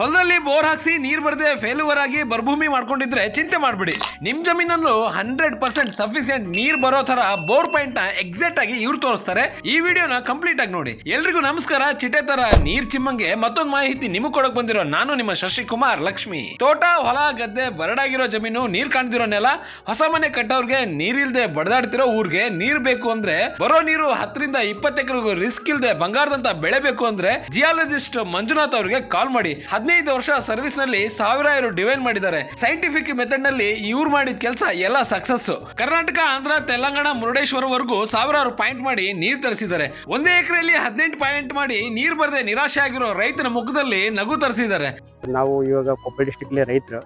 ಹೊಲದಲ್ಲಿ ಬೋರ್ ಹಾಕ್ಸಿ ನೀರ್ ಬರದೆ ಫೇಲ್ಯೂರ್ ಆಗಿ ಬರ್ಭೂಮಿ ಮಾಡ್ಕೊಂಡಿದ್ರೆ ಚಿಂತೆ ಮಾಡ್ಬಿಡಿ. ನಿಮ್ ಜಮೀನಲ್ಲೂ 100% ಸಫಿಸಿಯೆಂಟ್ ನೀರ್ ಬರೋ ತರ ಬೋರ್ ಪಾಯಿಂಟ್ ನ ಎಕ್ಸಾಕ್ಟ್ ಆಗಿ ಇವ್ರು ತೋರಿಸ್ತಾರೆ. ಈ ವಿಡಿಯೋನ ಕಂಪ್ಲೀಟ್ ಆಗಿ ನೋಡಿ. ಎಲ್ರಿಗೂ ನಮಸ್ಕಾರ. ಚಿಟ್ಟೆ ತರ ನೀರ್ ಚಿಮ್ಮಂಗೆ ಮತ್ತೊಂದು ಮಾಹಿತಿ ನಿಮಗೆ ಕೊಡಕ್ ಬಂದಿರೋ ನಾನು ನಿಮ್ಮ ಶಶಿಕುಮಾರ್ ಲಕ್ಷ್ಮಿ. ತೋಟ, ಹೊಲ, ಗದ್ದೆ, ಬರಡಾಗಿರೋ ಜಮೀನು, ನೀರ್ ಕಾಣ್ತಿರೋ ನೆಲ, ಹೊಸ ಮನೆ ಕಟ್ಟೋರ್ಗೆ ನೀರಿಲ್ದೆ ಬಡದಾಡ್ತಿರೋ ಊರ್ಗೆ ನೀರ್ ಬೇಕು ಅಂದ್ರೆ, ಬರೋ ನೀರು 10 ರಿಂದ 20 ಎಕರೆಗೂ ರಿಸ್ಕ್ ಇಲ್ದೆ ಬಂಗಾರದಂತ ಬೆಳೆ ಬೇಕು ಅಂದ್ರೆ ಜಿಯಾಲಜಿಸ್ಟ್ ಮಂಜುನಾಥ್ ಅವರಿಗೆ ಕಾಲ್ ಮಾಡಿ. 15 ವರ್ಷ ಸರ್ವಿಸ್ ನಲ್ಲಿ 1000 ಇವರು ಡಿವೈನ್ ಮಾಡಿದ್ದಾರೆ. ಸೈಂಟಿಫಿಕ್ ಮೆಥಡ್ ನಲ್ಲಿ ಇವ್ರು ಮಾಡಿದ ಕೆಲಸ ಎಲ್ಲ ಸಕ್ಸಸ್. ಕರ್ನಾಟಕ, ಆಂಧ್ರ, ತೆಲಂಗಾಣ, ಮುರುಡೇಶ್ವರವರೆಗೂ 1000 ಪಾಯಿಂಟ್ ಮಾಡಿ ನೀರ್ ತರಿಸಿದ್ದಾರೆ. ಒಂದೇ ಎಕರೆಯಲ್ಲಿ 18 ಪಾಯಿಂಟ್ ಮಾಡಿ ನೀರ್ ಬರದೆ ನಿರಾಶೆ ಆಗಿರೋ ರೈತನ ಮುಖದಲ್ಲಿ ನಗು ತರಿಸಿದ್ದಾರೆ. ನಾವು ಇವಾಗ ಕೊಪ್ಪಳ ಡಿಸ್ಟಿಕ್ ರೈತರು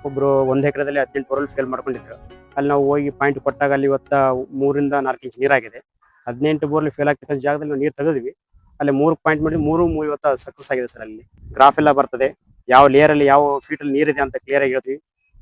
ಒಬ್ರು 1 ಎಕರೆದಲ್ಲಿ 18 ಬೋರ್ವೆಲ್ ಫೇಲ್ ಮಾಡ್ಕೊಂಡಿದ್ರು. ಅಲ್ಲಿ ನಾವು ಹೋಗಿ ಪಾಯಿಂಟ್ ಕೊಟ್ಟಾಗ ಅಲ್ಲಿ ಇವತ್ತ 3 ರಿಂದ 4 ಇಂಚ್ ನೀರಾಗಿದೆ. 18 ಬೋರ್ವೆಲ್ ಫೇಲ್ ಆಗ್ತಿದ್ದ ಜಾಗದಲ್ಲಿ ನಾವು ನೀರು ತೆಗೆದ್ವಿ. ಅಲ್ಲಿ 3 ಪಾಯಿಂಟ್ ಮಾಡಿ 3 ಇವತ್ತು ಸಕ್ಸಸ್ ಆಗಿದೆ ಸರ್. ಅಲ್ಲಿ ಗ್ರಾಫ್ ಎಲ್ಲ ಬರ್ತದೆ, ಯಾವ ಲೇಯರ್ ಅಲ್ಲಿ ಯಾವ ಫೀಟ್ ಅಲ್ಲಿ ನೀರಿದೆ ಅಂತ ಕ್ಲಿಯರ್ ಆಗಿ ಹೇಳ್ತೀವಿ.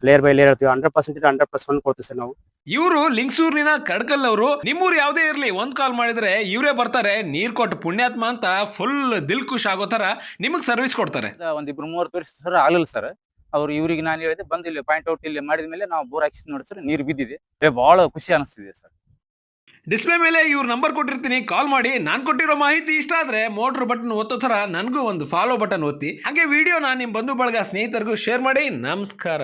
ಲೇಯರ್ ಬೈ ಲೇಯರ್ ಹೇಳ್ತೀವಿ. 100% 100% ಕೊಡ್ತೀವಿ ಸರ್ ನಾವು. ಇವರು ಲಿಂಗಸೂರಿನ ಕಡ್ಕಲ್ ಅವರು. ನಿಮ್ಮೂರು ಯಾವುದೇ ಇರಲಿ ಒಂದ್ ಕಾಲ್ ಮಾಡಿದ್ರೆ ಇವರೇ ಬರ್ತಾರೆ. ನೀರ್ ಕೊಟ್ಟು ಪುಣ್ಯಾತ್ಮ ಅಂತ ಫುಲ್ ದಿಲ್ ಖುಷ್ ಆಗೋ ತರ ನಿಮಗ್ ಸರ್ವಿಸ್ ಕೊಡ್ತಾರೆ. ಒಂದಿಬ್ರು 3 ತೋರಿಸಿ ಸರ್ ಆಗಲಿಲ್ಲ ಸರ್. ಅವ್ರು ಇವ್ರಿಗೆ ನಾನು ಹೇಳಿದೆ ಬಂದು ಇಲ್ಲಿ ಪಾಯಿಂಟ್ ಔಟ್ ಇಲ್ಲಿ ಮಾಡಿದ ಮೇಲೆ ನಾವು ಬೋರ್ ಹಾಕಿ ನೋಡಿ ಸರ್ ನೀರು ಬಿದ್ದಿದೆ. ಬಹಳ ಖುಷಿ ಅನಿಸ್ತಿದೆ ಸರ್. ಡಿಸ್ಪ್ಲೇ ಮೇಲೆ ಇವ್ರ ನಂಬರ್ ಕೊಟ್ಟಿರ್ತೀನಿ, ಕಾಲ್ ಮಾಡಿ. ನಾನು ಕೊಟ್ಟಿರೋ ಮಾಹಿತಿ ಇಷ್ಟ ಆದ್ರೆ ಮೋಟರ್ ಬಟನ್ ಒತ್ತೋ ತರ ನನಗೂ ಒಂದು ಫಾಲೋ ಬಟನ್ ಒತ್ತಿ. ಹಾಗೆ ವಿಡಿಯೋನ ನಿಮ್ಮ ಬಂಧು ಬಳಗ ಸ್ನೇಹಿತರಿಗೂ ಶೇರ್ ಮಾಡಿ. ನಮಸ್ಕಾರ.